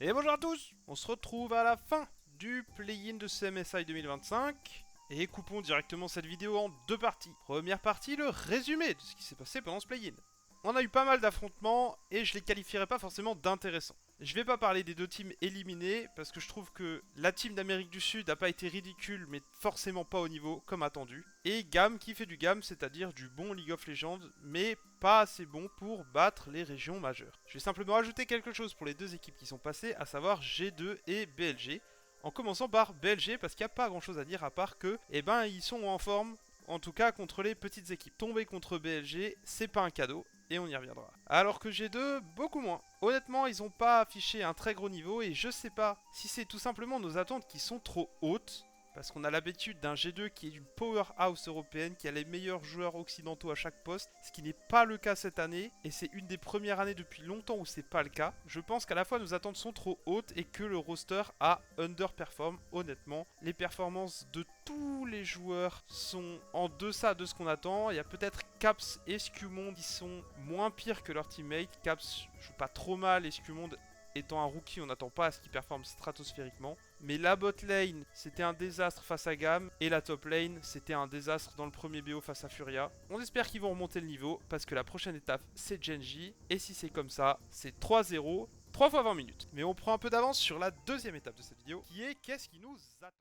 Et bonjour à tous. On se retrouve à la fin du play-in de CMSI 2025. Et coupons directement cette vidéo en deux parties. Première partie, le résumé de ce qui s'est passé pendant ce play-in. On a eu pas mal d'affrontements et je les qualifierais pas forcément d'intéressants. Je vais pas parler des deux teams éliminés parce que je trouve que la team d'Amérique du Sud n'a pas été ridicule mais forcément pas au niveau comme attendu. Et GAM qui fait du GAM, c'est-à-dire du bon League of Legends mais pas assez bon pour battre les régions majeures. Je vais simplement ajouter quelque chose pour les deux équipes qui sont passées, à savoir G2 et BLG. En commençant par BLG parce qu'il n'y a pas grand chose à dire à part que, ils sont en forme, en tout cas contre les petites équipes. Tomber contre BLG, c'est pas un cadeau, et on y reviendra. Alors que G2, beaucoup moins. Honnêtement, ils ont pas affiché un très gros niveau, et je sais pas si c'est tout simplement nos attentes qui sont trop hautes, parce qu'on a l'habitude d'un G2 qui est une powerhouse européenne, qui a les meilleurs joueurs occidentaux à chaque poste, ce qui n'est pas le cas cette année, et c'est une des premières années depuis longtemps où c'est pas le cas. Je pense qu'à la fois nos attentes sont trop hautes et que le roster a underperform, honnêtement. Les performances de tous les joueurs sont en deçà de ce qu'on attend. Il y a peut-être Caps et Scumond qui sont moins pires que leurs teammates. Caps joue pas trop mal et Scumond étant un rookie, on n'attend pas à ce qu'il performe stratosphériquement. Mais la bot lane, c'était un désastre face à Gam. Et la top lane, c'était un désastre dans le premier BO face à Furia. On espère qu'ils vont remonter le niveau, parce que la prochaine étape, c'est Genji. Et si c'est comme ça, c'est 3-0, 3 fois 20 minutes. Mais on prend un peu d'avance sur la deuxième étape de cette vidéo, qui est qu'est-ce qui nous attend.